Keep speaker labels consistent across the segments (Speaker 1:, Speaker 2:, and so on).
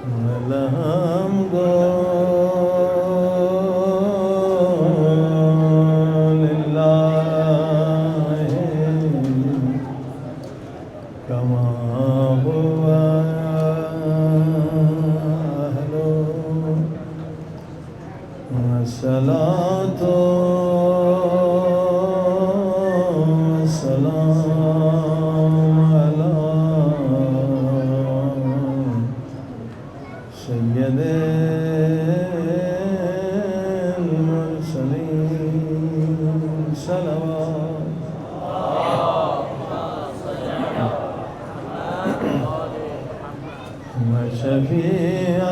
Speaker 1: الحمد لله كما هو أهله والصلاة والسلام على سيد المرسلين صلوات وشفيع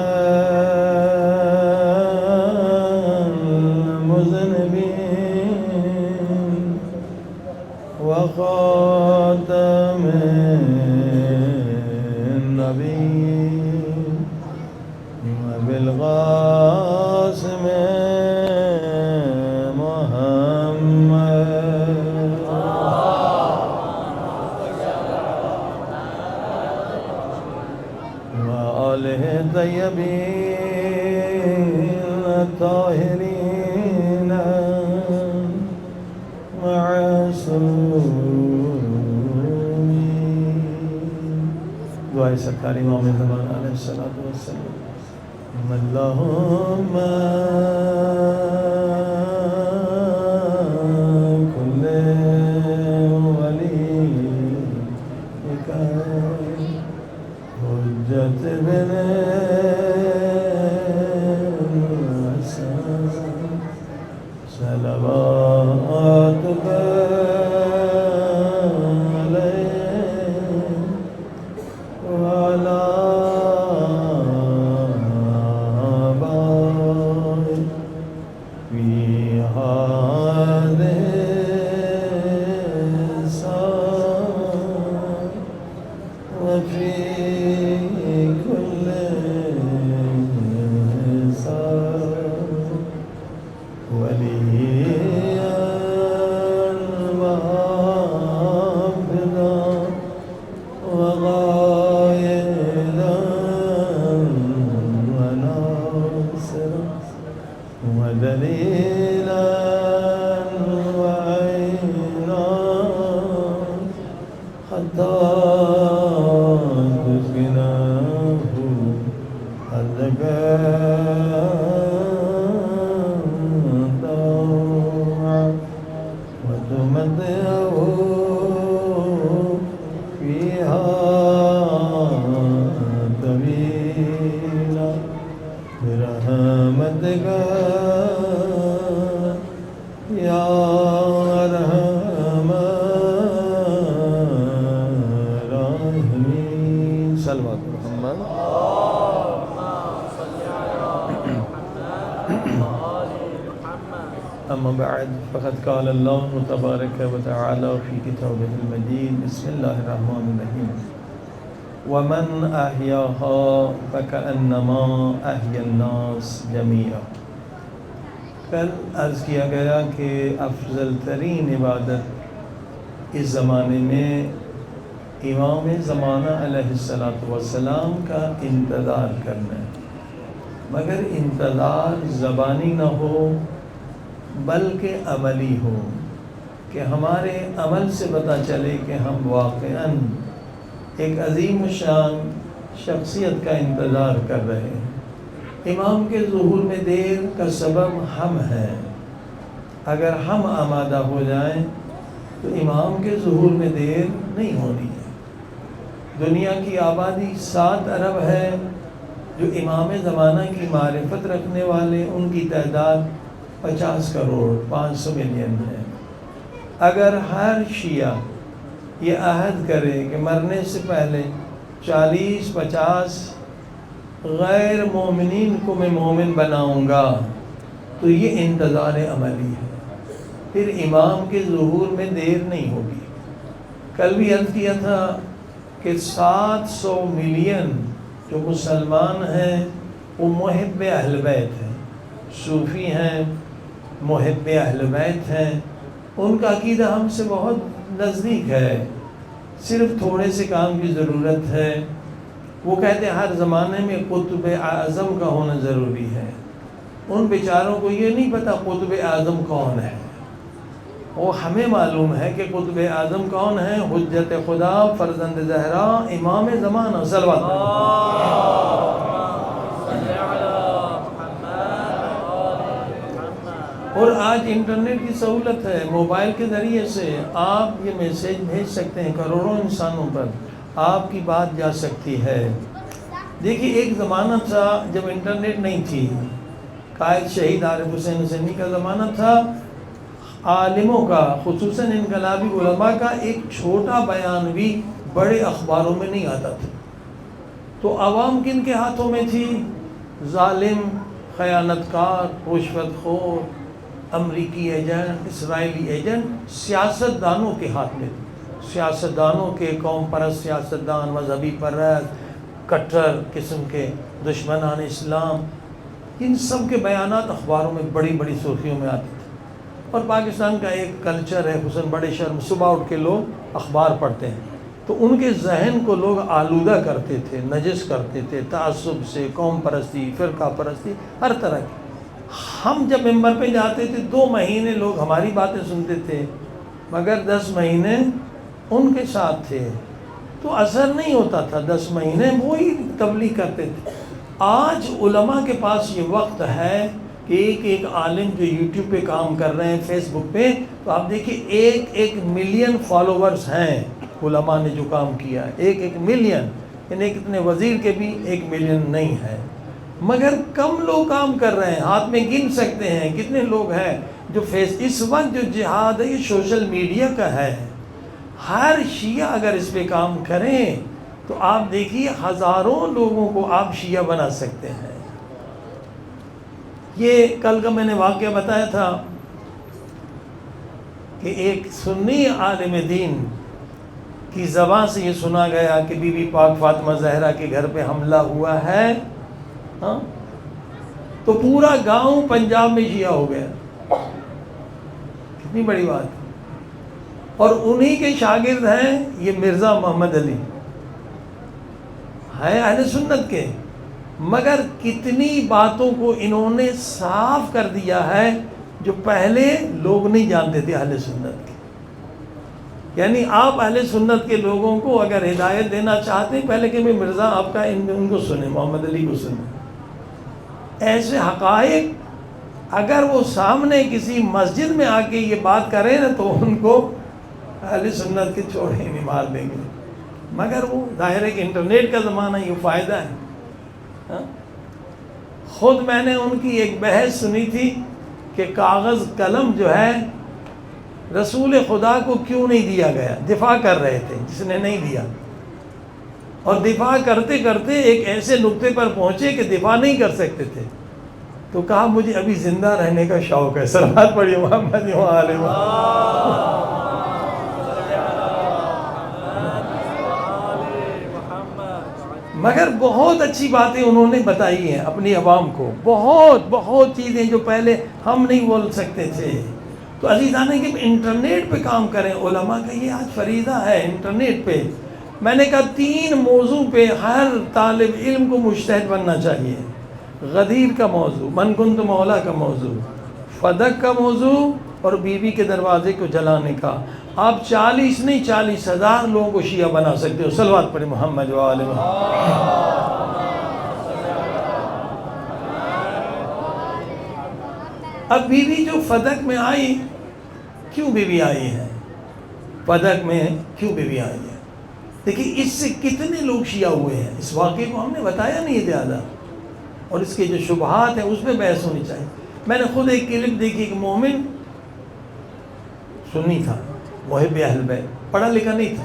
Speaker 1: المذنبين وخاتم النبيين وبالقاسم محمد وآله الطيبين الطاهرين معصومين. دعائے سرکار امام زمان علیہ الصلوۃ والسلام. اللهم كل وليك حجة بن الحسن صلواتك عليه وعلى ودليلا وعينا حتى تسكنه أرضك طوعا وتمتعه فيها طويلا برحمتك يا أرحم الراحمين. صلوات محمد. أما بعد فقد قال الله تبارك وتعالى في كتابه المجيد. بسم الله الرحمن الرحيم. ومن أحياها فكأنما أحيا الناس جميعا. کل عرض کیا گیا کہ افضل ترین عبادت اس زمانے میں امام زمانہ علیہ السلام کا انتظار کرنا ہے، مگر انتظار زبانی نہ ہو بلکہ عملی ہو، کہ ہمارے عمل سے پتہ چلے کہ ہم واقعاً ایک عظیم الشان شخصیت کا انتظار کر رہے ہیں. امام کے ظہور میں دیر کا سبب ہم ہیں. اگر ہم آمادہ ہو جائیں تو امام کے ظہور میں دیر نہیں ہونی ہے. دنیا کی آبادی 7 ارب ہے. جو امام زمانہ کی معرفت رکھنے والے ان کی تعداد 50 کروڑ 500 ملین ہے. اگر ہر شیعہ یہ عہد کرے کہ مرنے سے پہلے 40-50 غیر مومنین کو میں مومن بناؤں گا تو یہ انتظار عملی ہے. پھر امام کے ظہور میں دیر نہیں ہوگی. کل بھی عرض کیا تھا کہ 700 ملین جو مسلمان ہیں وہ محب اہل بیت ہیں، صوفی ہیں، محب اہل بیت ہیں. ان کا عقیدہ ہم سے بہت نزدیک ہے. صرف تھوڑے سے کام کی ضرورت ہے وہ کہتے ہیں ہر زمانے میں قطب اعظم کا ہونا ضروری ہے. ان بیچاروں کو یہ نہیں پتہ قطب اعظم کون ہے. وہ ہمیں معلوم ہے کہ قطب اعظم کون ہے. حجت خدا، فرزند زہرا، امام زمانہ. صلوات. اور آج انٹرنیٹ کی سہولت ہے، موبائل کے ذریعے سے آپ یہ میسیج بھیج سکتے ہیں کروڑوں انسانوں پر، آپ کی بات جا سکتی ہے. دیکھیے ایک زمانہ تھا جب انٹرنیٹ نہیں تھی، قائد شہید عارف حسین حسینی کا زمانہ تھا. عالموں کا، خصوصاً انقلابی علماء کا ایک چھوٹا بیان بھی بڑے اخباروں میں نہیں آتا تھا. تو عوام کن کے ہاتھوں میں تھی؟ ظالم، خیانت کار، رشوت خور، امریکی ایجنٹ، اسرائیلی ایجنٹ، سیاست دانوں کے ہاتھ میں تھی. سیاستدانوں کے، قوم پرست سیاستدان، مذہبی پرست، کٹر قسم کے دشمنان اسلام، ان سب کے بیانات اخباروں میں بڑی بڑی سرخیوں میں آتے تھے. اور پاکستان کا ایک کلچر ہے، خصوصاً بڑے شہر میں صبح اٹھ کے لوگ اخبار پڑھتے ہیں، تو ان کے ذہن کو لوگ آلودہ کرتے تھے، نجس کرتے تھے، تعصب سے، قوم پرستی، فرقہ پرستی، ہر طرح کی. ہم جب ممبر پہ جاتے تھے 2 مہینے لوگ ہماری باتیں سنتے تھے، مگر 10 مہینے ان کے ساتھ تھے تو اثر نہیں ہوتا تھا. 10 مہینے وہی تبلیغ کرتے تھے. آج علماء کے پاس یہ وقت ہے کہ ایک عالم جو یوٹیوب پہ کام کر رہے ہیں، فیس بک پہ، تو آپ دیکھیے 1 ملین فالوورز ہیں علماء نے جو کام کیا ہے. 1 ملین، یعنی کتنے وزیر کے بھی 1 ملین نہیں ہے، مگر کم لوگ کام کر رہے ہیں. ہاتھ میں گن سکتے ہیں کتنے لوگ ہیں جو اس وقت جو جہاد ہے یہ سوشل میڈیا کا ہے. ہر شیعہ اگر اس پہ کام کریں تو آپ دیکھیے ہزاروں لوگوں کو آپ شیعہ بنا سکتے ہیں. یہ کل کا میں نے واقعہ بتایا تھا کہ ایک سنی عالم دین کی زبان سے یہ سنا گیا کہ بی بی پاک فاطمہ زہرا کے گھر پہ حملہ ہوا ہے، ہاں، تو پورا گاؤں پنجاب میں شیعہ ہو گیا. کتنی بڑی بات ہے. اور انہی کے شاگرد ہیں یہ مرزا محمد علی، ہیں اہل سنت کے، مگر کتنی باتوں کو انہوں نے صاف کر دیا ہے جو پہلے لوگ نہیں جانتے تھے اہل سنت کے. یعنی آپ اہل سنت کے لوگوں کو اگر ہدایت دینا چاہتے ہیں، پہلے کہ میں مرزا آپ کا ان کو سنیں، محمد علی کو سنیں. ایسے حقائق اگر وہ سامنے کسی مسجد میں آ کے یہ بات کریں نا تو ان کو اہل سنت کے چھوڑے نہیں مار دیں گے. مگر وہ ظاہر ہے کہ انٹرنیٹ کا زمانہ، یہ فائدہ ہے. خود میں نے ان کی ایک بحث سنی تھی کہ کاغذ قلم جو ہے رسول خدا کو کیوں نہیں دیا گیا. دفاع کر رہے تھے جس نے نہیں دیا، اور دفاع کرتے کرتے ایک ایسے نقطے پر پہنچے کہ دفاع نہیں کر سکتے تھے، تو کہا مجھے ابھی زندہ رہنے کا شوق ہے. صلوات پڑھیے محمد علیہ. مگر بہت اچھی باتیں انہوں نے بتائی ہیں اپنی عوام کو، بہت چیزیں جو پہلے ہم نہیں بول سکتے تھے. تو عزیزان کہ انٹرنیٹ پہ کام کریں. علماء کا یہ آج فریضہ ہے انٹرنیٹ پہ. میں نے کہا 3 موضوع پہ ہر طالب علم کو مجتہد بننا چاہیے. غدیر کا موضوع، من کنت مولا کا موضوع، فدق کا موضوع، اور بیوی کے دروازے کو جلانے کا. آپ 40 نہیں 40,000 لوگوں کو شیعہ بنا سکتے ہو. صلوات پڑھیں محمد و آل محمد. اب بیوی جو فدق میں آئی، کیوں بیوی آئی ہے فدق میں، کیوں بیوی آئی ہے؟ دیکھیے اس سے کتنے لوگ شیعہ ہوئے ہیں. اس واقعے کو ہم نے بتایا نہیں زیادہ، اور اس کے جو شبہات ہیں اس پہ بحث ہونی چاہیے. میں نے خود ایک کلپ دیکھی، ایک مومن سنی تھا، محب اہل بیت، پڑھا لکھا نہیں تھا.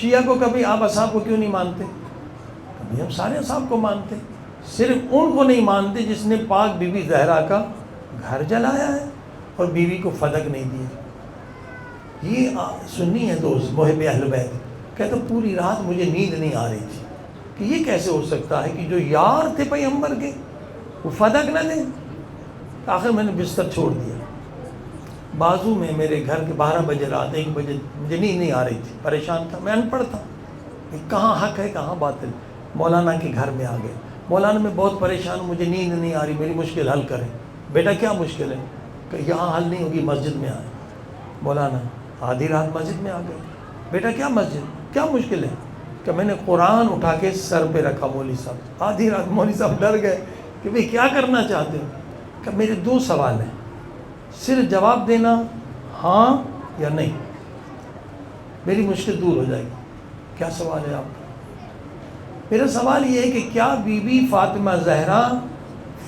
Speaker 1: شیعہ کو کبھی آپ اصحاب کو کیوں نہیں مانتے؟ کبھی ہم سارے اصحاب کو مانتے، صرف ان کو نہیں مانتے جس نے پاک بی بی زہرا کا گھر جلایا ہے اور بیوی کو فدق نہیں دیا. یہ سنی ہے دوست، محب اہل بیت، کہتا پوری رات مجھے نیند نہیں آ رہی تھی کہ یہ کیسے ہو سکتا ہے کہ جو یار تھے پیغمبر کے وہ فدق نہ دیں. آخر میں نے بستر چھوڑ دیا. بازو میں میرے گھر کے 12 بجے رات 1 بجے مجھے نیند نہیں آ رہی تھی، پریشان تھا، میں ان پڑھ تھا کہ کہاں حق ہے کہاں باطل. مولانا کے گھر میں آ گئے. مولانا میں بہت پریشان ہوں, مجھے نیند نہیں آ رہی, میری مشکل حل کریں. بیٹا کیا مشکل ہے؟ کہ یہاں حل نہیں ہوگی, مسجد میں آئے. مولانا آدھی رات مسجد میں آ گئے. بیٹا کیا مسجد, کیا مشکل ہے؟ کہ میں نے قرآن اٹھا کے سر پہ رکھا. مولوی صاحب آدھی رات, مولوی صاحب ڈر گئے کہ بھئی کیا کرنا چاہتے ہو؟ کہ میرے 2 سوال ہیں, صرف جواب دینا ہاں یا نہیں, میری مشکل دور ہو جائے گی. کیا سوال ہے آپ کا؟ میرا سوال یہ ہے کہ کیا بی بی فاطمہ زہرا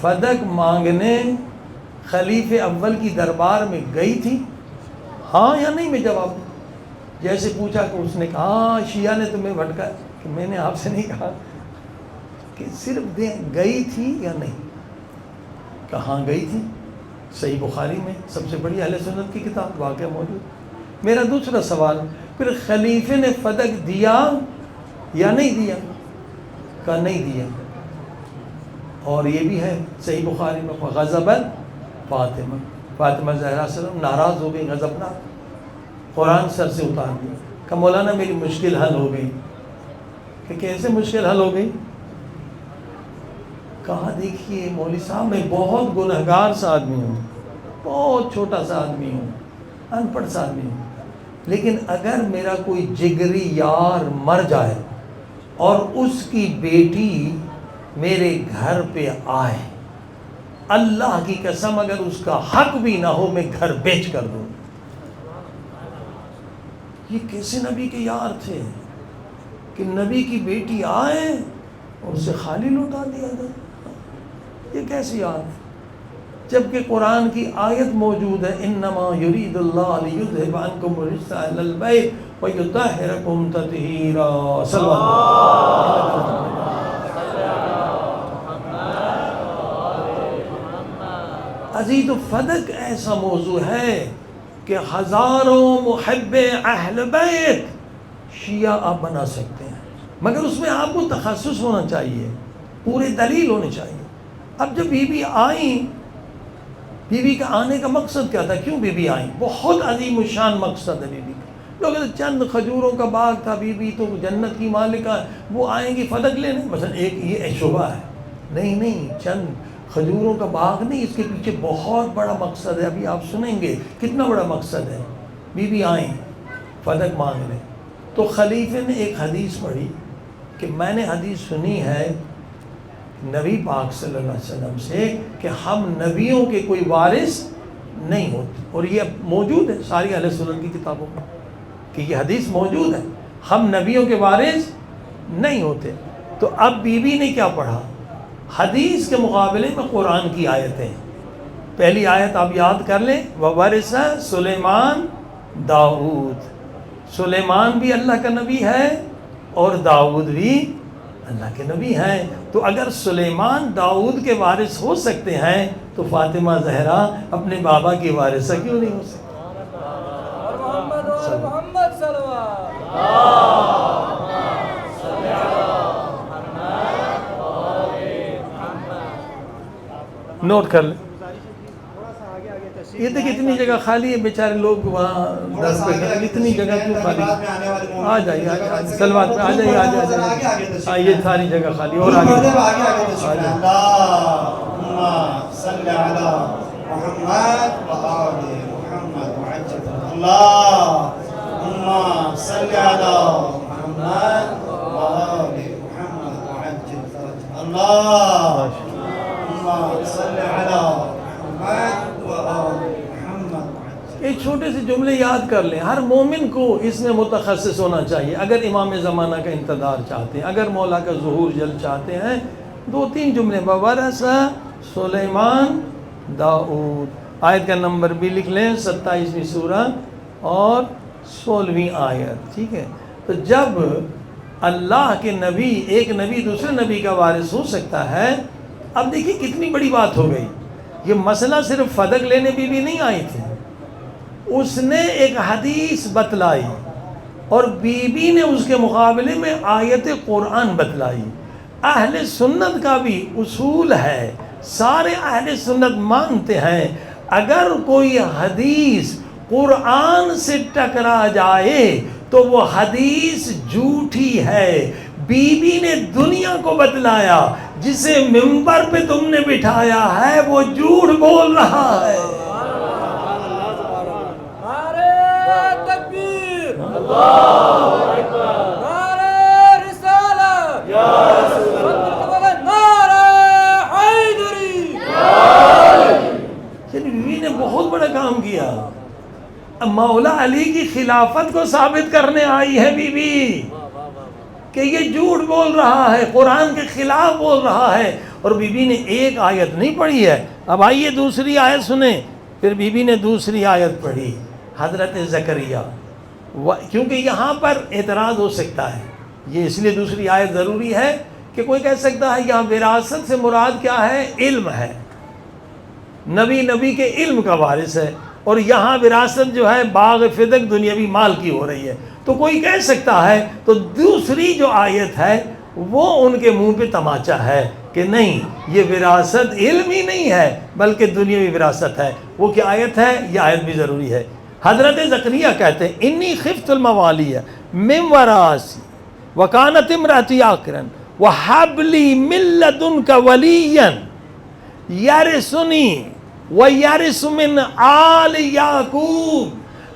Speaker 1: فدق مانگنے خلیفہ اول کی دربار میں گئی تھی؟ ہاں یا نہیں میں جواب دوں. جیسے پوچھا کہ اس نے کہا ہاں شیعہ نے تمہیں بھٹکا, کہ میں نے آپ سے نہیں کہا کہ صرف گئی تھی یا نہیں. کہاں گئی تھی؟ صحیح بخاری میں, سب سے بڑی اہل سنت کی کتاب, واقعہ موجود. میرا دوسرا سوال, پھر خلیفے نے فدق دیا یا نہیں دیا؟ کہا نہیں دیا. اور یہ بھی ہے صحیح بخاری میں, غضبت فاطمہ, فاطمہ زہرا سلام ناراض ہو گئی, غضبناک, قرآن سر سے اتار دیا. کہ مولانا میری مشکل حل ہو گئی. کہ کیسے مشکل حل ہو گئی؟ کہا دیکھیے مولوی صاحب میں بہت گنہگار سا آدمی ہوں, بہت چھوٹا سا آدمی ہوں, ان پڑھ سا آدمی ہوں, لیکن اگر میرا کوئی جگری یار مر جائے اور اس کی بیٹی میرے گھر پہ آئے, اللہ کی قسم اگر اس کا حق بھی نہ ہو میں گھر بیچ کر دوں. یہ کیسے نبی کے یار تھے کہ نبی کی بیٹی آئے اور اسے خالی لوٹا دیا جائے؟ یہ کیسی یار؟ جبکہ قرآن کی آیت موجود ہے, انما یرید اللہ لیذھب عنکم الرجس اہل البیت ویطہرکم تطہیرا. صلی اللہ عزیز. فدق ایسا موضوع ہے کہ ہزاروں محب اہل بیت شیعہ آپ بنا سکتے ہیں, مگر اس میں آپ کو تخصص ہونا چاہیے, پورے دلیل ہونے چاہیے. اب جب بی بی آئیں, بی بی کا آنے کا مقصد کیا تھا, کیوں بی بی آئیں؟ بہت عظیم الشان مقصد ہے بی بی کا. لوگ چند کھجوروں کا باغ تھا, بی بی تو جنت کی مالکہ, وہ آئیں گی فدق لینے, مثلا ایک یہ شبہ ہے. نہیں, چند کھجوروں کا باغ نہیں, اس کے پیچھے بہت بڑا مقصد ہے. ابھی آپ سنیں گے کتنا بڑا مقصد ہے. بی بی آئیں فدق مانگ لیں. تو خلیفے نے ایک حدیث پڑھی کہ میں نے حدیث سنی ہے نبی پاک صلی اللہ علیہ وسلم سے کہ ہم نبیوں کے کوئی وارث نہیں ہوتے, اور یہ موجود ہے ساری اہل سنت کی کتابوں میں کہ یہ حدیث موجود ہے, ہم نبیوں کے وارث نہیں ہوتے. تو اب بی بی نے کیا پڑھا؟ حدیث کے مقابلے میں قرآن کی آیتیں. پہلی آیت آپ یاد کر لیں, وَوَرِثَ سلیمان داؤد. سلیمان بھی اللہ کا نبی ہے اور داؤد بھی اللہ کے نبی ہیں. تو اگر سلیمان داؤد کے وارث ہو سکتے ہیں تو فاطمہ زہرا اپنے بابا کی وارثہ کیوں نہیں ہو سکتی؟ نوٹ کر لیں. یہ دیکھ اتنی جگہ خالی ہے, بیچارے لوگ وہاں درس پہ کھڑے, اتنی جگہ کیوں خالی؟ آ جائیے سلوات پہ آ جائیے, یہ ساری جگہ خالی. اور آگے ایک چھوٹے سے جملے یاد کر لیں. ہر مومن کو اس میں متخصص ہونا چاہیے. اگر امام زمانہ کا انتظار چاہتے ہیں, اگر مولا کا ظہور جلد چاہتے ہیں, 2-3 جملے وَوَرَثَ سلیمان داؤد. آیت کا نمبر بھی لکھ لیں, 27ویں سورہ اور 16ویں آیت. ٹھیک ہے. تو جب اللہ کے نبی, ایک نبی دوسرے نبی کا وارث ہو سکتا ہے, اب دیکھیے کتنی بڑی بات ہو گئی. یہ مسئلہ صرف فدق لینے بی بی نہیں آئی تھی, اس نے ایک حدیث بتلائی اور بی بی نے اس کے مقابلے میں آیت قرآن بتلائی. اہل سنت کا بھی اصول ہے, سارے اہل سنت مانتے ہیں اگر کوئی حدیث قرآن سے ٹکرا جائے تو وہ حدیث جھوٹی ہے, بیوی نے دنیا کو بتلایا جسے منبر پہ تم نے بٹھایا ہے وہ جھوٹ بول رہا ہے. بیوی نے بہت بڑا کام کیا. مولا علی کی خلافت کو ثابت کرنے آئی ہے بیوی کہ یہ جھوٹ بول رہا ہے، قرآن کے خلاف بول رہا ہے. اور بیوی نے ایک آیت نہیں پڑھی ہے. اب آئیے دوسری آیت سنیں. پھر بیوی نے دوسری آیت پڑھی حضرت زکریا، کیونکہ یہاں پر اعتراض ہو سکتا ہے. یہ اس لیے دوسری آیت ضروری ہے کہ کوئی کہہ سکتا ہے یہاں وراثت سے مراد کیا ہے؟ علم ہے. نبی کے علم کا وارث ہے، اور یہاں وراثت جو ہے باغ فدق دنیاوی مال کی ہو رہی ہے. تو کوئی کہہ سکتا ہے تو دوسری جو آیت ہے وہ ان کے منہ پہ تماچا ہے کہ نہیں، یہ وراثت علم ہی نہیں ہے بلکہ دنیاوی وراثت ہے. وہ کیا آیت ہے؟ یہ آیت بھی ضروری ہے. حضرت زکریا کہتے ہیں انی خفت الموالیہ من وراثی وکانت امرأتی عاقرا وہب لی من لدنک ولیا یرثنی وَيَرِثُ مِنْ آلِ یعقوب.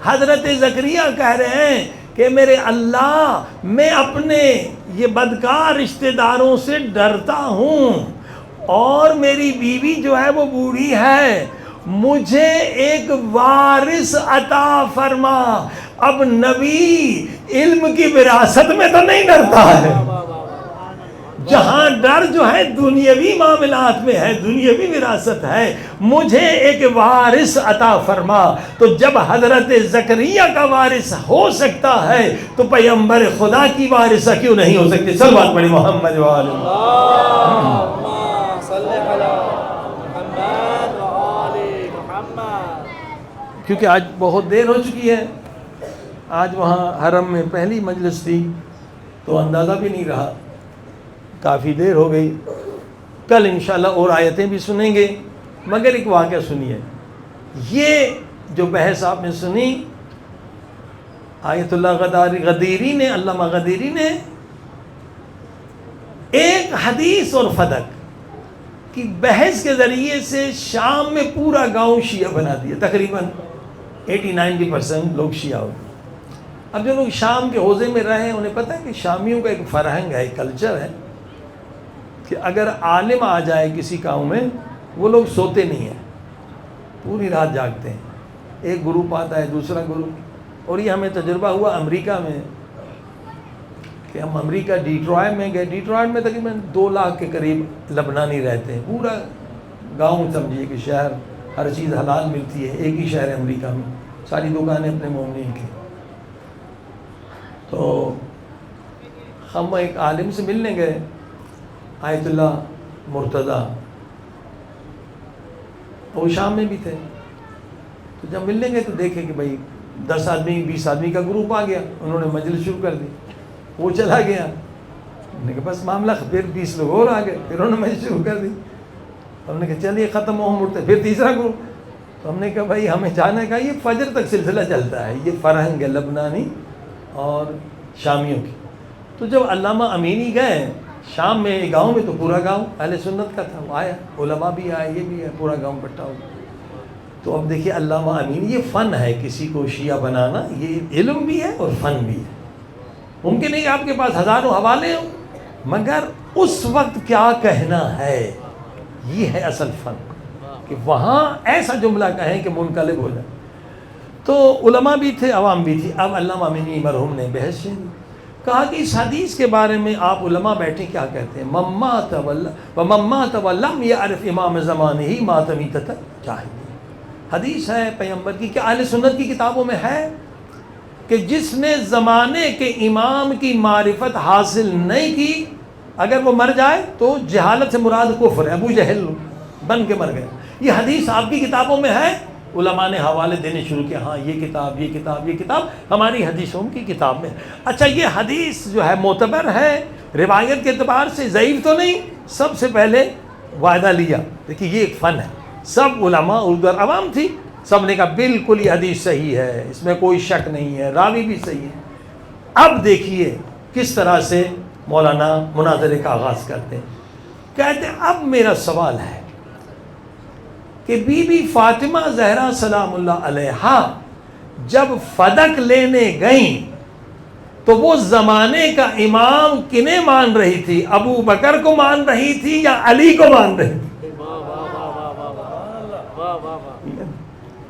Speaker 1: حضرت زکریا کہہ رہے ہیں کہ میرے اللہ، میں اپنے یہ بدکار رشتہ داروں سے ڈرتا ہوں، اور میری بیوی جو ہے وہ بوڑھی ہے، مجھے ایک وارث عطا فرما. اب نبی علم کی وراثت میں تو نہیں ڈرتا ہے، جہاں ڈر جو ہے دنیاوی معاملات میں ہے، دنیاوی وراثت ہے. مجھے ایک وارث عطا فرما. تو جب حضرت زکریا کا وارث ہو سکتا ہے تو پیغمبر خدا کی وارثہ کیوں نہیں ہو سکتی؟ صلوات پڑھی محمد وآلہ محمد. کیونکہ آج بہت دیر ہو چکی ہے. آج وہاں حرم میں پہلی مجلس تھی تو اندازہ بھی نہیں رہا، کافی دیر ہو گئی. کل انشاءاللہ اور آیتیں بھی سنیں گے، مگر ایک واقعہ سنیے. یہ جو بحث آپ نے سنی، آیت اللہ غدیری نے، علامہ غدیری نے ایک حدیث اور فدق کی بحث کے ذریعے سے شام میں پورا گاؤں شیعہ بنا دیا. تقریباً 80-90% لوگ شیعہ ہو. اب جو لوگ شام کے حوزے میں رہے ہیں انہیں پتہ ہے کہ شامیوں کا ایک فرہنگ ہے، ایک کلچر ہے کہ اگر عالم آ جائے کسی گاؤں میں وہ لوگ سوتے نہیں ہیں، پوری رات جاگتے ہیں. ایک گروپ آتا ہے، دوسرا گروپ. اور یہ ہمیں تجربہ ہوا امریکہ میں کہ ہم امریکہ ڈیٹرائٹ میں گئے. ڈیٹرائٹ میں تقریباً 2 لاکھ کے قریب لبنانی رہتے ہیں. پورا گاؤں سمجھیے کہ شہر، ہر چیز حلال ملتی ہے. ایک ہی شہر ہے امریکہ میں، ساری دکانیں اپنے مومنین کی. تو ہم ایک عالم سے ملنے گئے، آیت اللہ مرتضیٰ، وہ شام میں بھی تھے. تو جب ملنے گئے تو دیکھے کہ بھائی 10 آدمی 20 آدمی کا گروپ آ گیا. انہوں نے مجلس شروع کر دی، وہ چلا گیا. ہم نے کہا بس معاملہ، پھر 20 لوگ اور آ گئے، پھر انہوں نے مجلس شروع کر دی. ہم نے کہا چلیے ختم ہو، ہم اٹھتے. پھر تیسرا گروپ. تو ہم نے کہا بھائی ہمیں جانے کا، یہ فجر تک سلسلہ چلتا ہے، یہ فرہنگ ہے لبنانی اور شامیوں کی. تو جب علامہ امینی گئے شام میں گاؤں میں تو پورا گاؤں اہل سنت کا تھا، وہ آیا، علماء بھی آئے، یہ بھی ہے، پورا گاؤں اکٹھا ہو. تو اب دیکھیے علامہ امینی، یہ فن ہے کسی کو شیعہ بنانا، یہ علم بھی ہے اور فن بھی ہے. ممکن ہے کہ آپ کے پاس ہزاروں حوالے ہوں، مگر اس وقت کیا کہنا ہے، یہ ہے اصل فن، کہ وہاں ایسا جملہ کہیں کہ منقلب ہو جائے. تو علماء بھی تھے، عوام بھی تھی. اب علامہ امینی مرحوم نے بحث کی، کہا کہ اس حدیث کے بارے میں آپ علماء بیٹھے کیا کہتے ہیں؟ مما تولم یعرف امام زمانہ ماتمیتۃ جاہلی. حدیث ہے پیغمبر کی، کہ اہل سنت کی کتابوں میں ہے کہ جس نے زمانے کے امام کی معرفت حاصل نہیں کی، اگر وہ مر جائے تو جہالت سے مراد کفر ہے، ابو جہل بن کے مر گئے. یہ حدیث آپ کی کتابوں میں ہے. علماء نے حوالے دینے شروع کیا، ہاں یہ کتاب، یہ کتاب، یہ کتاب ہماری حدیثوں کی کتاب میں. اچھا یہ حدیث جو ہے معتبر ہے روایت کے اعتبار سے، ضعیف تو نہیں. سب سے پہلے وعدہ لیا، دیکھیے یہ ایک فن ہے. سب علماء اردو عوام تھی، سب نے کہا بالکل یہ حدیث صحیح ہے، اس میں کوئی شک نہیں ہے، راوی بھی صحیح ہے. اب دیکھیے کس طرح سے مولانا مناظرے کا آغاز کرتے ہیں. کہتے ہیں اب میرا سوال ہے کہ بی بی فاطمہ زہرا سلام اللہ علیہا جب فدق لینے گئیں تو وہ زمانے کا امام کنہیں مان رہی تھی؟ ابو بکر کو مان رہی تھی یا علی کو مان رہی تھی؟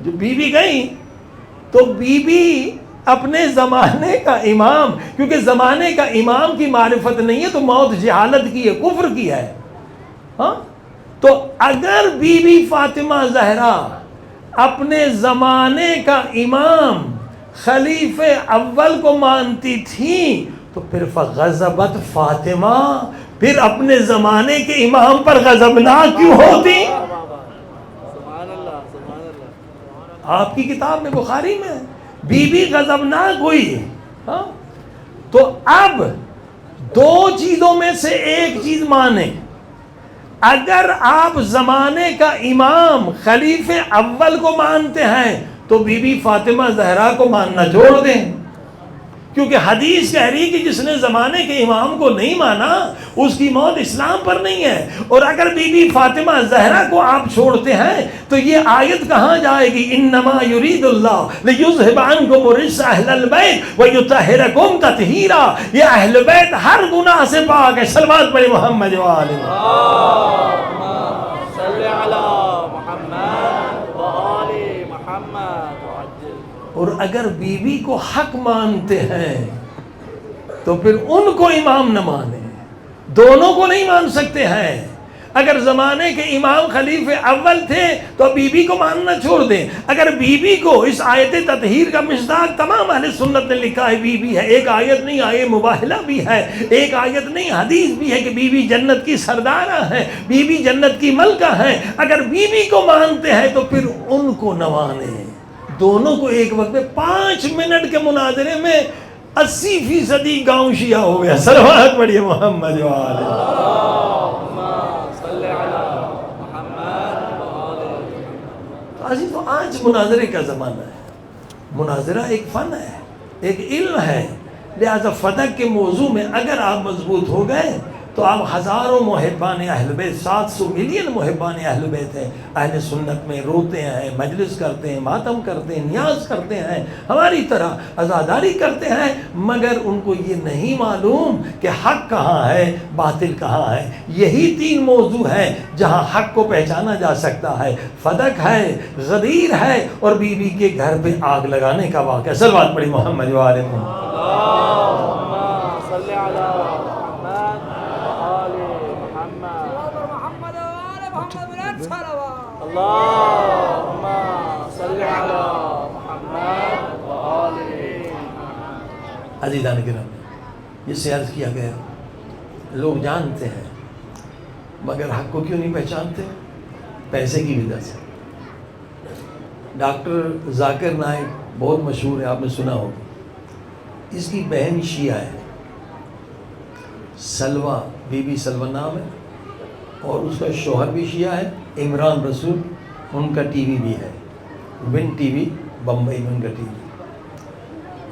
Speaker 1: جو بی بی گئیں تو بی بی اپنے زمانے کا امام، کیونکہ زمانے کا امام کی معرفت نہیں ہے تو موت جہالت کی ہے، کفر کی ہے. ہاں تو اگر بی بی فاطمہ زہرا اپنے زمانے کا امام خلیفہ اول کو مانتی تھی تو پھر فغضبت فاطمہ، پھر اپنے زمانے کے امام پر غضبناک کیوں ہوتی؟ آپ کی کتاب میں بخاری میں بی بی غضبناک ہوئی. ہاں تو اب دو چیزوں میں سے ایک چیز مانیں. اگر آپ زمانے کا امام خلیفہ اول کو مانتے ہیں تو بی بی فاطمہ زہرا کو ماننا چھوڑ دیں، کیونکہ حدیث کہہ رہی کہ جس نے زمانے کے امام کو نہیں مانا اس کی موت اسلام پر نہیں ہے. اور اگر بی بی فاطمہ زہرا کو آپ چھوڑتے ہیں تو یہ آیت کہاں جائے گی؟ انما یرید اللہ لیذھب عنکم الرجس اہل البیت ویطہرکم تطہیرا. یہ اہل بیت ہر گناہ سے پاک ہے. صلوات پڑھیں محمد و آل
Speaker 2: اللہم صلی علی محمد و آل محمد.
Speaker 1: اور اگر بی بی کو حق مانتے ہیں تو پھر ان کو امام نہ مانیں، دونوں کو نہیں مان سکتے ہیں. اگر زمانے کے امام خلیفہ اول تھے تو بی بی کو ماننا چھوڑ دیں. اگر بی بی کو اس آیت تطہیر کا مصداق تمام اہل سنت نے لکھا ہے بی بی ہے، ایک آیت نہیں، آیت مباہلہ بھی ہے، ایک آیت نہیں حدیث بھی ہے کہ بی بی جنت کی سردارہ ہے، بی بی جنت کی ملکہ ہے. اگر بی بی کو مانتے ہیں تو پھر ان کو نہ مانیں. دونوں کو ایک وقت میں 5 منٹ کے مناظرے میں 80% گاؤں شیعہ ہو گیا. صلوات پڑھیے محمد و آل. تو آج مناظرے کا زمانہ ہے. مناظرہ ایک فن ہے، ایک علم ہے. لہذا فدق کے موضوع میں اگر آپ مضبوط ہو گئے تو آپ ہزاروں محبان اہل بیت، 700 ملین محبان اہل بیت ہیں. اہل سنت میں روتے ہیں، مجلس کرتے ہیں، ماتم کرتے ہیں، نیاز کرتے ہیں، ہماری طرح عزاداری کرتے ہیں، مگر ان کو یہ نہیں معلوم کہ حق کہاں ہے، باطل کہاں ہے. یہی 3 موضوع ہیں جہاں حق کو پہچانا جا سکتا ہے. فدق ہے، غدیر ہے، اور بی بی کے گھر پہ آگ لگانے کا واقعہ. صلوات پڑھی محمد و آل محمد.
Speaker 2: اللہم صلی علی اللہم صلی علی محمد و آل محمد.
Speaker 1: عزیزان کرام، یہ سے عرض کیا گیا لوگ جانتے ہیں مگر حق کو کیوں نہیں پہچانتے؟ پیسے کی وجہ سے. ڈاکٹر ذاکر نائک بہت مشہور ہے، آپ نے سنا ہوگا. اس کی بہن شیعہ ہے، سلوہ، بی بی سلوہ نام ہے، اور اس کا شوہر بھی شیعہ ہے، عمران رسول. ان کا ٹی وی بھی ہے، ون ٹی وی، بمبئی میں ان کا ٹی وی.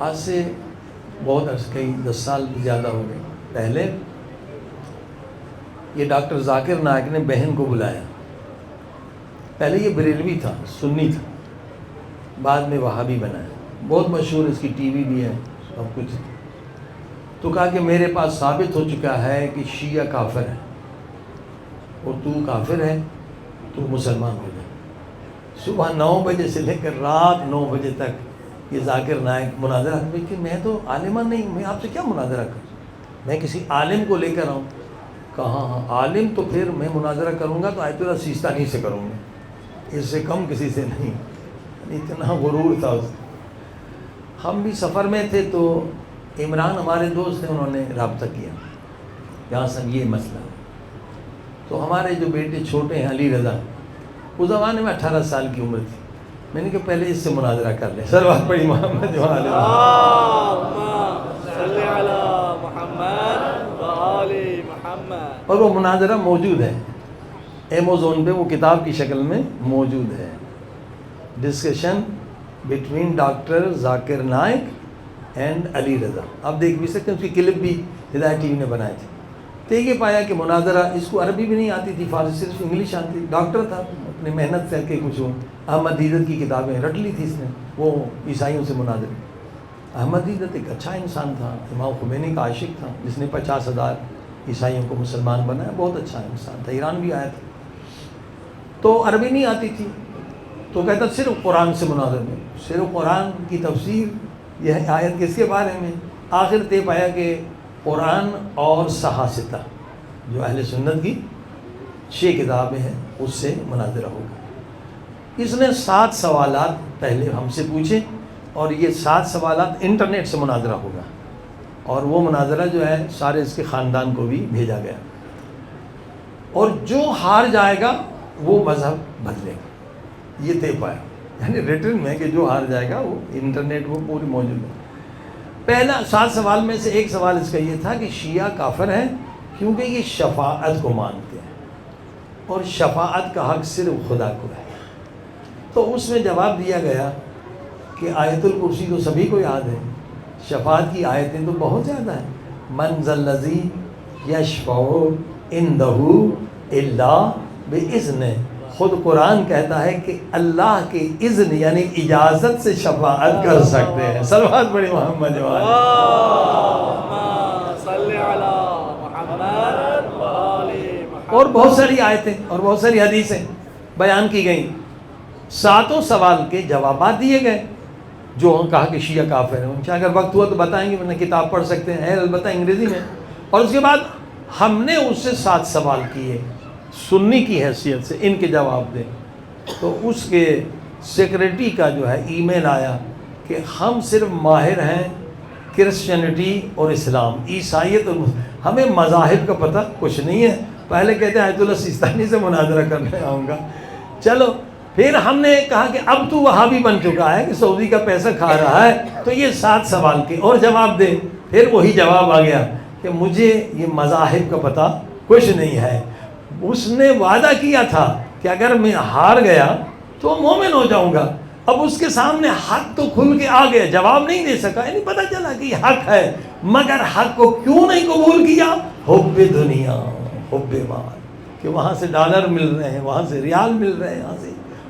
Speaker 1: آج سے بہت عرص، کئی 10 سال زیادہ ہو گئے پہلے، یہ ڈاکٹر ذاکر نائک نے بہن کو بلایا. پہلے یہ بریلوی تھا، سنی تھا، بعد میں وہابی بنا ہے. بہت مشہور، اس کی ٹی وی بھی ہے، سب کچھ. تو کہا کہ میرے پاس ثابت ہو چکا ہے کہ شیعہ کافر ہے اور تو کافر ہے، تو مسلمان ہو جائے. صبح 9 بجے سے لے کر رات 9 بجے تک یہ ذاکر نائک مناظرہ. لیکن میں تو عالمہ نہیں، میں آپ سے کیا مناظرہ کروں؟ میں کسی عالم کو لے کر آؤں. کہاں ہاں عالم تو پھر میں مناظرہ کروں گا تو آیت اللہ سیستانی سے کروں گا، اس سے کم کسی سے نہیں. اتنا غرور تھا اس. ہم بھی سفر میں تھے تو عمران ہمارے دوست ہیں، انہوں نے رابطہ کیا یہاں سے یہ مسئلہ. تو ہمارے جو بیٹے چھوٹے ہیں علی رضا، اس زمانے میں 18 سال کی عمر تھی. میں نے کہا پہلے اس سے مناظرہ کر لیں. صلوات پڑھی محمد و آل محمد. اور وہ مناظرہ موجود ہے ایمیزون پہ، وہ کتاب کی شکل میں موجود ہے. Discussion between doctor Zakir Naik and Ali Raza. آپ دیکھ بھی سکتے ہیں، اس کی کلپ بھی ہدایت ٹی وی نے بنائے تھے. تو یہ پایا کہ مناظرہ، اس کو عربی بھی نہیں آتی تھی، فارسی صرف انگلش آتی تھی. ڈاکٹر تھا، اپنی محنت کر کے کچھ احمد دیدت کی کتابیں رٹ لی تھی اس نے، وہ عیسائیوں سے مناظرے. احمد دیدت ایک اچھا انسان تھا، امام خمینی کا عاشق تھا، جس نے 50,000 عیسائیوں کو مسلمان بنایا. بہت اچھا انسان تھا، ایران بھی آیا تھا. تو عربی نہیں آتی تھی، تو کہتا صرف قرآن سے مناظر میں، صرف قرآن کی تفسیر، یہ آیت کس کے بارے میں. آخر طے پایا کہ قرآن اور صحاستہ جو اہل سنت کی 6 کتابیں ہیں اس سے مناظرہ ہوگا. اس نے 7 سوالات پہلے ہم سے پوچھے، اور یہ 7 سوالات انٹرنیٹ سے مناظرہ ہوگا، اور وہ مناظرہ جو ہے سارے اس کے خاندان کو بھی بھیجا گیا. اور جو ہار جائے گا وہ مذہب بدلے گا، یہ طے پایا. یعنی ریٹن میں کہ جو ہار جائے گا وہ انٹرنیٹ وہ پوری موجود ہے. پہلا 7 سوال میں سے ایک سوال اس کا یہ تھا کہ شیعہ کافر ہیں کیونکہ یہ شفاعت کو مانتے ہیں، اور شفاعت کا حق صرف خدا کو ہے. تو اس میں جواب دیا گیا کہ آیت الکرسی تو سبھی کو یاد ہے، شفاعت کی آیتیں تو بہت زیادہ ہیں. من ذا الذی یشفع عندہ الا باذنہ. خود قرآن کہتا ہے کہ اللہ کے اذن یعنی اجازت سے شفاعت کر سکتے ہیں. صلوات پڑھی محمد و آلہ. اور بہت ساری آیتیں اور بہت ساری حدیثیں بیان کی گئیں. 7 سوال کے جوابات دیے گئے. جو کہا کہ شیعہ کافر ہیں، ان سے اگر وقت ہوا تو بتائیں گے، ورنہ کتاب پڑھ سکتے ہیں، البتہ انگریزی میں. اور اس کے بعد ہم نے اس سے 7 سوال کیے سنی کی حیثیت سے، ان کے جواب دیں. تو اس کے سیکریٹری کا جو ہے ای میل آیا کہ ہم صرف ماہر ہیں کرسچینٹی اور اسلام، عیسائیت اور ہمیں مذاہب کا پتہ کچھ نہیں ہے. پہلے کہتے ہیں آیت اللہ سیستانی سے مناظرہ کرنے آؤں گا. چلو پھر ہم نے کہا کہ اب تو وہابی بن چکا ہے کہ سعودی کا پیسہ کھا رہا ہے، تو یہ 7 سوال کے اور جواب دے. پھر وہی جواب آ گیا کہ مجھے یہ مذاہب کا پتہ کچھ نہیں ہے. اس نے وعدہ کیا تھا کہ اگر میں ہار گیا تو مومن ہو جاؤں گا. اب اس کے سامنے حق تو کھل کے آ گیا، جواب نہیں دے سکا. یعنی پتہ چلا کہ یہ حق ہے، مگر حق کو کیوں نہیں قبول کیا؟ حب دنیا، حب مال، کہ وہاں سے ڈالر مل رہے ہیں، وہاں سے ریال مل رہے ہیں،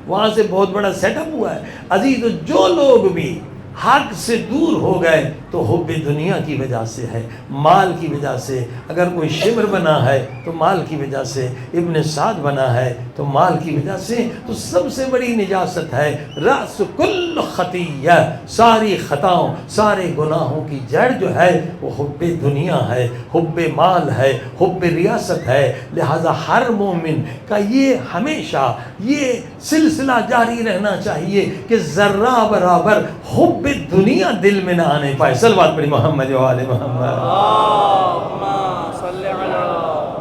Speaker 1: وہاں سے بہت بڑا سیٹ اپ ہوا ہے. عزیز، جو لوگ بھی حق سے دور ہو گئے تو حب دنیا کی وجہ سے ہے، مال کی وجہ سے. اگر کوئی شمر بنا ہے تو مال کی وجہ سے، ابن سعد بنا ہے تو مال کی وجہ سے. تو سب سے بڑی نجاست ہے رأس کل خطیہ، ساری خطاؤں سارے گناہوں کی جڑ جو ہے وہ حب دنیا ہے، حب مال ہے، حب ریاست ہے. لہذا ہر مومن کا یہ ہمیشہ یہ سلسلہ جاری رہنا چاہیے کہ ذرہ برابر حب دنیا دل میں نہ آنے پائے. صلوات پڑھی محمد و آل محمد.
Speaker 2: اللہم صلی علی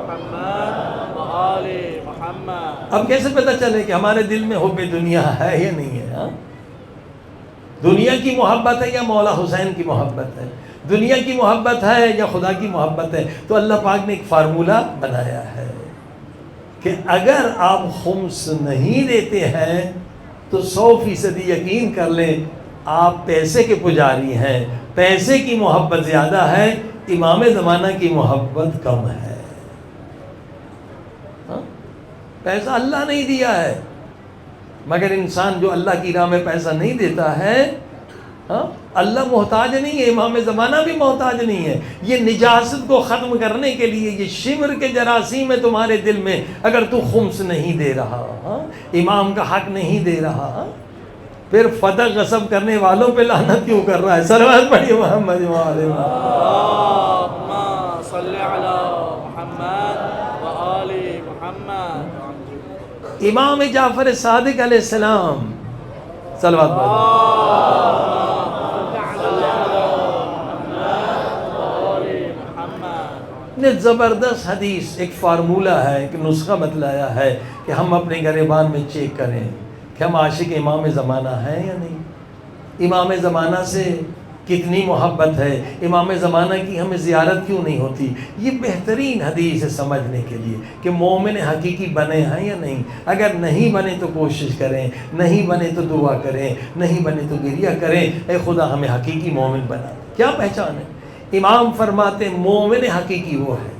Speaker 2: محمد و آل محمد.
Speaker 1: اب کیسے پتہ چلے کہ ہمارے دل میں حب دنیا ہے یا نہیں ہے؟ ہاں؟ دنیا کی محبت ہے یا مولا حسین کی محبت ہے؟ دنیا کی محبت ہے یا خدا کی محبت ہے؟ تو اللہ پاک نے ایک فارمولہ بنایا ہے کہ اگر آپ خمس نہیں دیتے ہیں تو 100% یقین کر لیں آپ پیسے کے پجاری ہیں. پیسے کی محبت زیادہ ہے، امام زمانہ کی محبت کم ہے. پیسہ اللہ نہیں دیا ہے، مگر انسان جو اللہ کی راہ میں پیسہ نہیں دیتا ہے، اللہ محتاج نہیں ہے، امام زمانہ بھی محتاج نہیں ہے. یہ نجاست کو ختم کرنے کے لیے یہ شمر کے جراثیم ہے تمہارے دل میں. اگر تو خمس نہیں دے رہا، امام کا حق نہیں دے رہا، پھر فتح غصب کرنے والوں پہ لعنت کیوں کر رہا ہے؟ صلوات پڑھیے محمد و آل محمد.
Speaker 2: اللہم صلی علی محمد و آل محمد.
Speaker 1: امام جعفر صادق علیہ السلام، صلوات پڑھیے. نے زبردست حدیث، ایک فارمولہ ہے، ایک نسخہ بتلایا ہے کہ ہم اپنے گریبان میں چیک کریں کہ ہم عاشق امام زمانہ ہیں یا نہیں. امام زمانہ سے کتنی محبت ہے، امام زمانہ کی ہمیں زیارت کیوں نہیں ہوتی. یہ بہترین حدیث ہے سمجھنے کے لیے کہ مومن حقیقی بنے ہیں یا نہیں. اگر نہیں بنے تو کوشش کریں، نہیں بنے تو دعا کریں، نہیں بنے تو گریہ کریں، اے خدا ہمیں حقیقی مومن بنا. کیا پہچان ہے؟ امام فرماتے مومن حقیقی وہ ہے،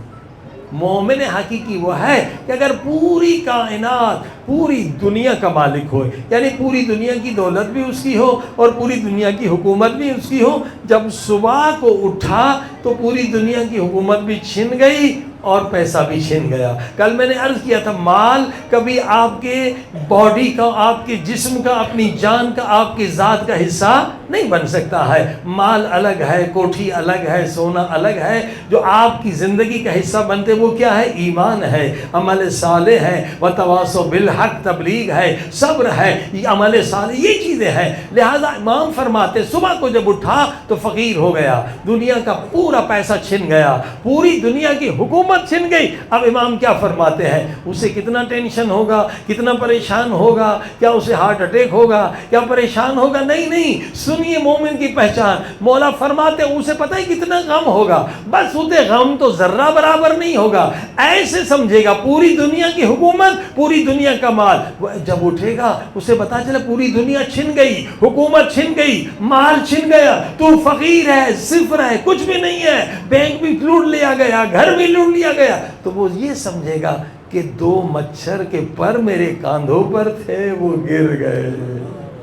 Speaker 1: مومن حقیقی وہ ہے کہ اگر پوری کائنات پوری دنیا کا مالک ہو، یعنی پوری دنیا کی دولت بھی اس کی ہو اور پوری دنیا کی حکومت بھی اس کی ہو، جب صبح کو اٹھا تو پوری دنیا کی حکومت بھی چھن گئی اور پیسہ بھی چھن گیا۔ کل میں نے عرض کیا تھا مال کبھی آپ کے باڈی کا، آپ کے جسم کا، اپنی جان کا، آپ کی ذات کا حصہ نہیں بن سکتا ہے۔ مال الگ ہے، کوٹھی الگ ہے، سونا الگ ہے، جو آپ کی زندگی کا حصہ بنتے وہ کیا ہے؟ ایمان ہے، عمل صالح ہے، وتواصوا بالحق تبلیغ ہے، صبر ہے، یہ عمل صالح، یہ چیزیں ہیں۔ لہذا امام فرماتے صبح کو جب اٹھا تو فقیر ہو گیا، دنیا کا پورا پیسہ چھن گیا، پوری دنیا کی حکومت چھن گئی۔ اب امام کیا فرماتے ہیں؟ اسے کتنا ٹینشن ہوگا، کتنا پریشان ہوگا، کیا اسے ہارٹ اٹیک ہوگا، کیا پریشان ہوگا؟ نہیں، سنیے مومن کی پہچان، مولا فرماتے اسے پتہ ہے کتنا غم ہوگا، بس اسے غم تو ذرہ برابر نہیں ہوگا، ایسے سمجھے گا پوری دنیا کی حکومت، پوری دنیا کا مال، جب اٹھے گا اسے پتا چلا پوری دنیا چھن گئی، حکومت چھن گئی، مال چھن گیا، تو فقیر ہے، صفر ہے، کچھ بھی نہیں ہے، بینک بھی لوٹ لیا گیا، گھر بھی لوٹ لیا گیا، تو وہ یہ سمجھے گا کہ 2 مچھر کے پر میرے کاندھوں پر تھے، وہ گر گئے۔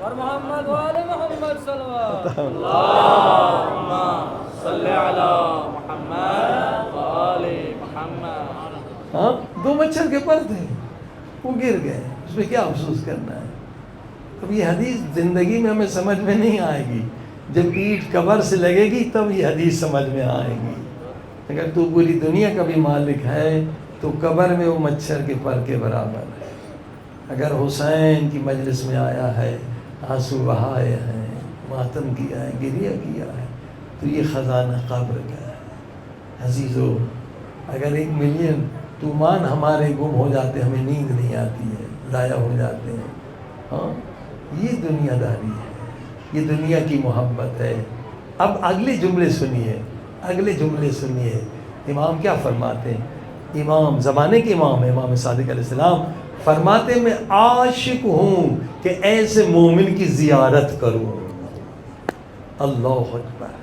Speaker 2: اور محمد وآل محمد صلوات اللہم صلی علی محمد وآل محمد۔
Speaker 1: ہاں 2 مچھر کے پر تھے، وہ گر گئے، اس میں کیا افسوس کرنا ہے؟ اب یہ حدیث زندگی میں ہمیں سمجھ میں نہیں آئے گی، جب پیٹھ قبر سے لگے گی تب یہ حدیث سمجھ میں آئے گی۔ اگر تو پوری دنیا کا بھی مالک ہے تو قبر میں وہ مچھر کے پر کے برابر ہے۔ اگر حسین کی مجلس میں آیا ہے، آنسو بہائے ہیں، ماتم کیا ہے، گریہ کیا ہے، تو یہ خزانہ قبر کا ہے۔ عزیزو اگر 1 ملین تومان ہمارے گم ہو جاتے، ہمیں نیند نہیں آتی ہے، ضائع ہو جاتے ہیں، ہاں یہ دنیا داری ہے، یہ دنیا کی محبت ہے۔ اب اگلے جملے سنیے، اگلے جملے سنیے، امام کیا فرماتے ہیں؟ امام زمانے کے امام ہیں، امام صادق علیہ السلام فرماتے میں عاشق ہوں کہ ایسے مومن کی زیارت کروں۔ اللہ اکبر!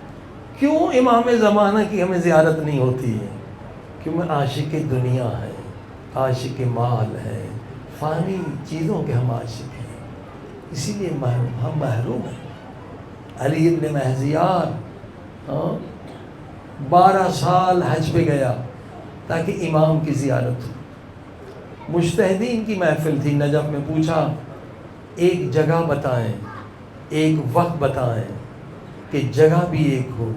Speaker 1: کیوں امام زمانہ کی ہمیں زیارت نہیں ہوتی ہے؟ کیوں میں عاشق دنیا ہے، عاشق مال ہے، فانی چیزوں کے ہم عاشق ہیں، اسی لیے ہم محروم ہیں۔ علی ابن مہزیار 12 سال حج پہ گیا تاکہ امام کی زیارت ہو۔ مجتہدین کی محفل تھی نجف میں، پوچھا ایک جگہ بتائیں، ایک وقت بتائیں کہ جگہ بھی ایک ہو،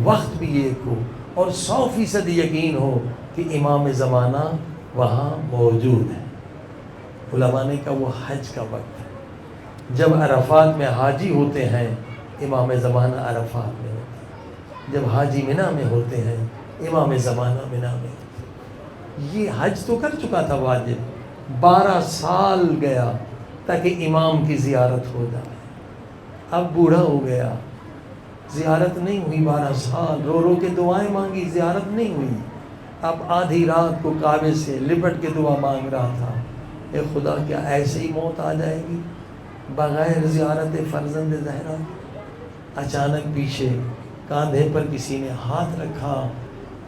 Speaker 1: وقت بھی ایک ہو، اور 100% یقین ہو کہ امام زمانہ وہاں موجود ہے۔ علماء نے کہا وہ حج کا وقت ہے، جب عرفات میں حاجی ہوتے ہیں، امام زمانہ عرفات میں ہوتے ہیں، جب حاجی منی میں ہوتے ہیں، امام زمانہ منی میں ہوتے ہیں۔ یہ حج تو کر چکا تھا واجب، 12 سال گیا تاکہ امام کی زیارت ہو جائے۔ اب بوڑھا ہو گیا، زیارت نہیں ہوئی، 12 سال رو رو کے دعائیں مانگی، زیارت نہیں ہوئی۔ اب آدھی رات کو کعبے سے لپٹ کے دعا مانگ رہا تھا، اے خدا کیا ایسے ہی موت آ جائے گی بغیر زیارت فرزند زہرا؟ اچانک پیچھے کاندھے پر کسی نے ہاتھ رکھا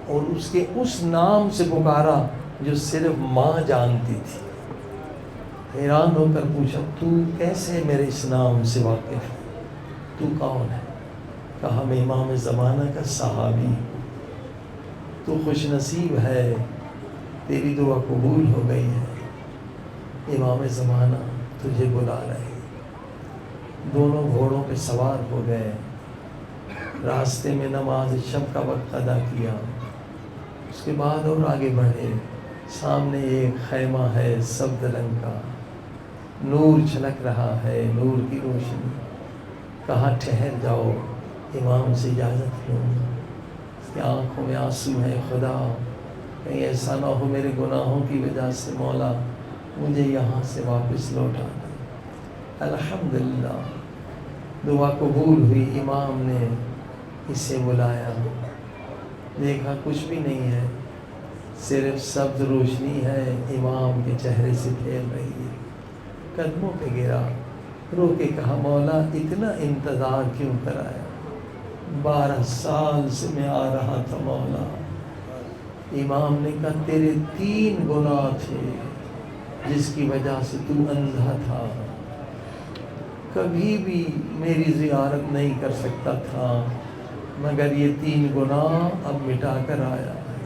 Speaker 1: اور اس کے اس نام سے پکارا جو صرف ماں جانتی تھی۔ حیران ہو کر پوچھا تو کیسے میرے اس نام سے واقف ہے، تو کون ہے؟ کہا میں امام زمانہ کا صحابی ہوں، تو خوش نصیب ہے، تیری دعا قبول ہو گئی ہے، امام زمانہ تجھے بلا رہے۔ دونوں گھوڑوں پہ سوار ہو گئے، راستے میں نماز شب کا وقت ادا کیا، اس کے بعد اور آگے بڑھے، سامنے ایک خیمہ ہے سبز رنگ کا، نور چھلک رہا ہے، نور کی روشنی۔ کہا ٹھہر جاؤ، امام سے اجازت لوں۔ اس کی آنکھوں میں آنسو ہے، خدا کہیں ایسا نہ ہو میرے گناہوں کی وجہ سے مولا مجھے یہاں سے واپس لوٹا دے۔ الحمدللہ دعا قبول ہوئی، امام نے اسے بلایا، دیکھا کچھ بھی نہیں ہے، صرف سبز روشنی ہے، امام کے چہرے سے پھیل رہی ہے۔ قدموں پہ گرا، رو کے کہا مولا اتنا انتظار کیوں کرایا؟ 12 سال سے میں آ رہا تھا مولا. امام نے کہا تیرے 3 گناہ تھے جس کی وجہ سے تو اندھا تھا، کبھی بھی میری زیارت نہیں کر سکتا تھا، مگر یہ 3 گناہ اب مٹا کر آیا ہے.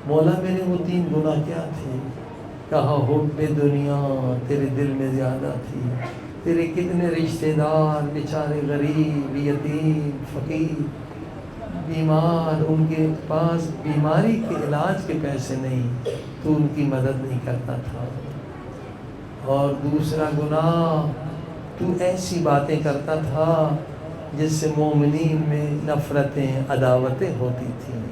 Speaker 1: مولا میرے وہ 3 گناہ کیا تھے؟ کہا حب دنیا تیرے دل میں زیادہ تھی. تیرے کتنے رشتہ دار بیچارے غریب، یتیم، فقیر، بیمار، ان کے پاس بیماری کے علاج کے پیسے نہیں، تو ان کی مدد نہیں کرتا تھا. اور دوسرا گناہ، تو ایسی باتیں کرتا تھا جس سے مومنین میں نفرتیں، عداوتیں ہوتی تھیں.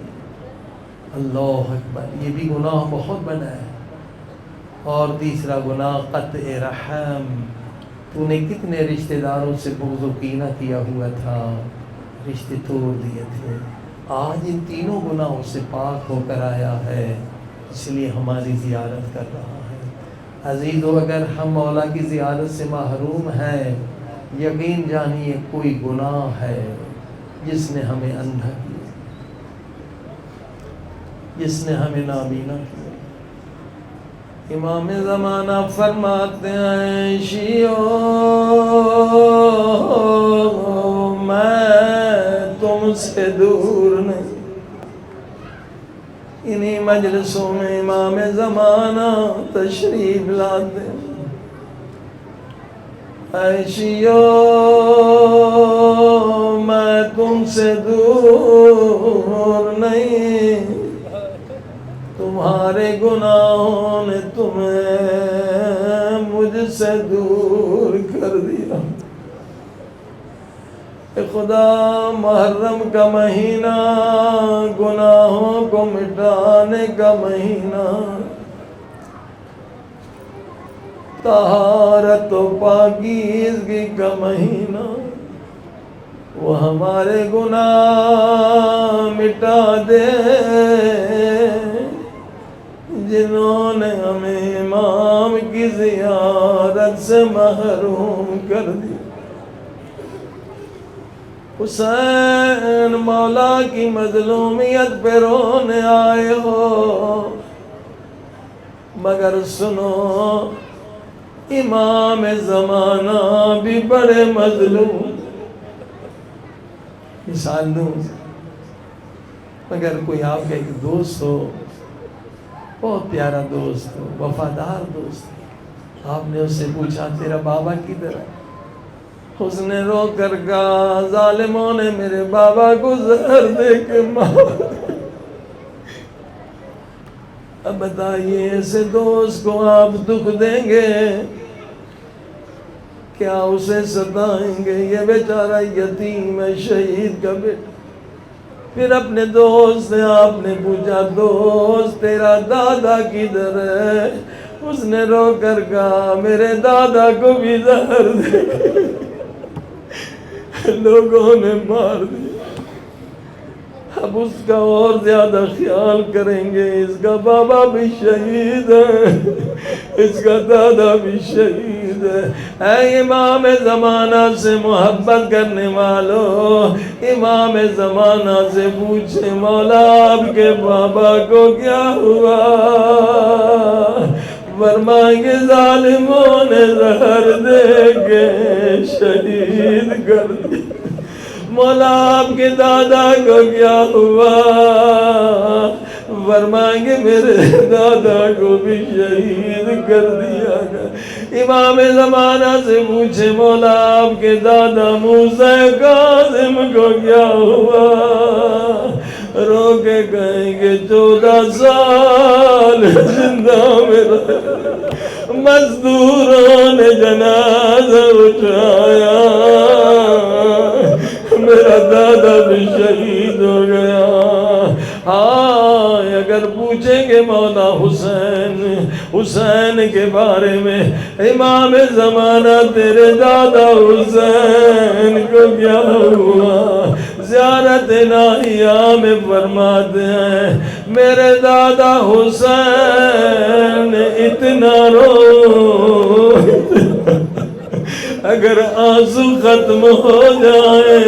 Speaker 1: اللہ اکبر، یہ بھی گناہ بہت بڑا ہے. اور تیسرا گناہ قطع رحم، تو نے کتنے رشتہ داروں سے بغض و کینہ کیا ہوا تھا، رشتے توڑ دیے تھے. آج ان تینوں گناہوں سے پاک ہو کر آیا ہے، اس لیے ہماری زیارت کر رہا ہے. عزیزو، اگر ہم مولا کی زیارت سے محروم ہیں، یقین جانیے کوئی گناہ ہے جس نے ہمیں اندھا کیا، جس نے ہمیں نابینا کیا. امام زمانہ فرماتے ہیں شیعو میں تم سے دور نہیں. انہی مجلسوں میں امام زمانہ تشریف لاتے. اے شیعو میں تم سے دور نہیں، تمہارے گناہوں نے تمہیں مجھ سے دور کر دیا. خدا محرم کا مہینہ گناہوں کو مٹانے کا مہینہ، طہارت و پاکیزگی کا مہینہ، وہ ہمارے گناہ مٹا دے جنہوں نے ہمیں امام کی زیارت سے محروم کر دیا. حسین مولا کی مظلومیت پہ رونے آئے ہو، مگر سنو امام زمانہ بھی بڑے مظلوم. مثال دوں، اگر کوئی آپ کا ایک دوست ہو، بہت پیارا دوست ہو، وفادار دوست، آپ نے اس سے پوچھا تیرا بابا کدھر ہے؟ اس نے رو کر کہا ظالموں نے میرے بابا کو زہر دے کے مار. اب بتائیے ایسے دوست کو آپ دکھ دیں گے، کیا اسے ستائیں گے؟ یہ بیچارہ یتیم ہے، شہید کا بیٹا. پھر اپنے دوست سے آپ نے پوچھا دوست تیرا دادا کدھر ہے؟ اس نے رو کر کہا میرے دادا کو بھی زہر دے لوگوں نے مار دیا. اب اس کا اور زیادہ خیال کریں گے، اس کا بابا بھی شہید ہے، اس کا دادا بھی شہید ہے. اے امام زمانہ سے محبت کرنے والوں، امام زمانہ سے پوچھے مولا آپ کے بابا کو کیا ہوا؟ فرمائیں گے ظالموں نے زہر دے کے شہید کر دیا. مولا آپ کے دادا کو کیا ہوا؟ فرمائیں گے میرے دادا کو بھی شہید کر دیا گیا. امام زمانہ سے پوچھے مولا آپ کے دادا موسیٰ کاظم کو کیا ہوا؟ رو کے کہیں گے 14 سال زندہ میں رہے، مزدوروں نے جنازہ اٹھایا، میرا دادا بھی شہید ہو گیا. ہاں اگر پوچھیں گے مولا حسین کے بارے میں، امام زمانہ تیرے دادا حسین کو کیا ہوا؟ زیارت ناہیہ میں فرماتے ہیں میرے دادا حسین اتنا رو اگر آنسو ختم ہو جائے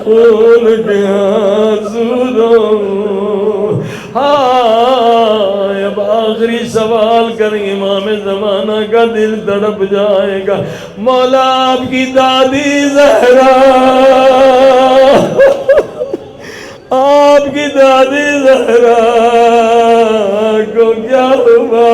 Speaker 1: خون کے آنسو رو ہائے اب آخری سوال کر امام زمانہ کا دل تڑپ جائے گا مولا آپ کی دادی زہرا آپ کی دادی زہرا کو کیا ہوا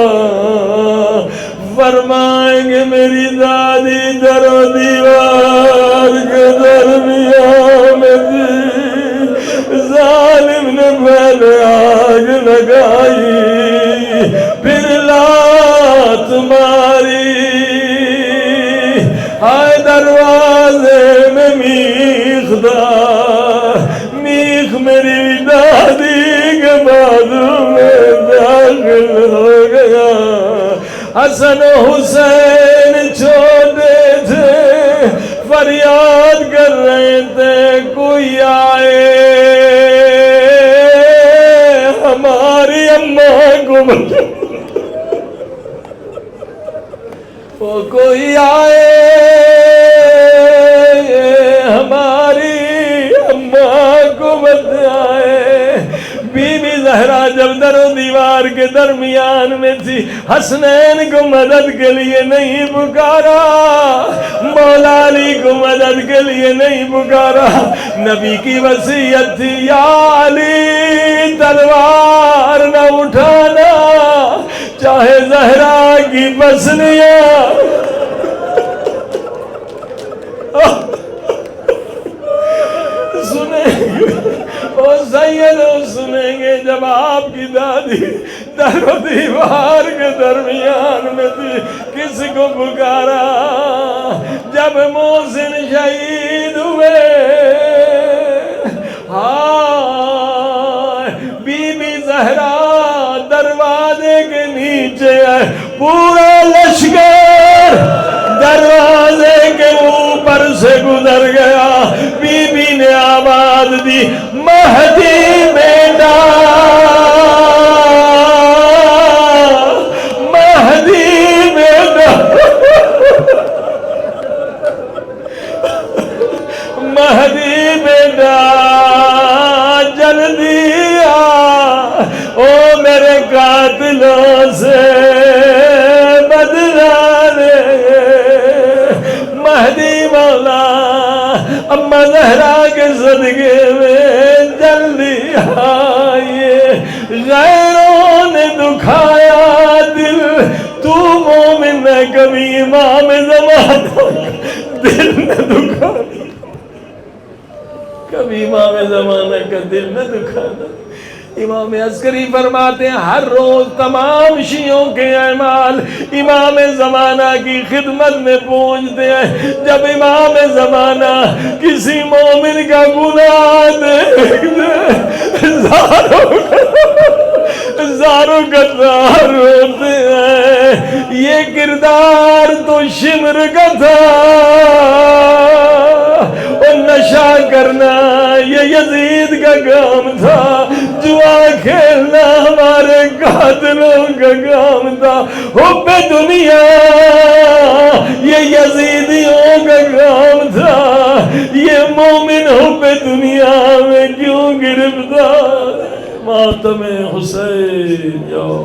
Speaker 1: فرمائیں گے میری دادی در و دیوار کے درمیان میں تھی ظالم نے پہلے آگ لگائی پھر لات ماری ہائے دروازے میں میخ دار میخ میری دادی کے بازو میں داخل ہو گیا حسن و حسین چھوٹے تھے فریاد کر رہے تھے کوئی آئے ہماری اماں کو وہ کوئی آئے ہماری اماں کو بتائے بی بی زہرا جب در و دیوار کے درمیان میں تھی حسنین کو مدد کے لیے نہیں پکارا مولا علی کو مدد کے لیے نہیں پکارا نبی کی وصیت تھی یا علی تلوار نہ اٹھانا چاہے زہرا کی پسلیاں سنیں گے جب آپ کی دادی در و دیوار کے درمیان میں تھی کس کو پکارا جب محسن شہید ہوئے ہائے بی بی زہرا دروازے کے نیچے ہے پورا لشکر دروازے کے اوپر سے گزر گیا بی بی نے آواز دی مہدی بیٹا مہدی بیٹا مہدی بیٹا جلدی آ او میرے قاتلوں سے بدلا لے مہدی مولا اما زہرا کے صدقے میں جلدی آئیے غیروں نے دکھایا دل تو مومن نے کبھی امام زمانہ دل نہ دکھایا کبھی امام زمانہ کا دل نہ دکھانا امام عسکری فرماتے ہیں ہر روز تمام شیعوں کے اعمال امام زمانہ کی خدمت میں پہنچتے ہیں جب امام زمانہ کسی مومن کا گناہ دیکھتے زاروں قطار روتے ہیں یہ کردار تو شمر کا تھا اور نشہ کرنا یہ یزید کا کام تھا جوا کھیلنا ہمارے قاتلوں کا کام تھا حب دنیا یہ یزیدیوں کا کام تھا یہ مومن حب دنیا میں کیوں گرفتار ماتم حسین جاؤ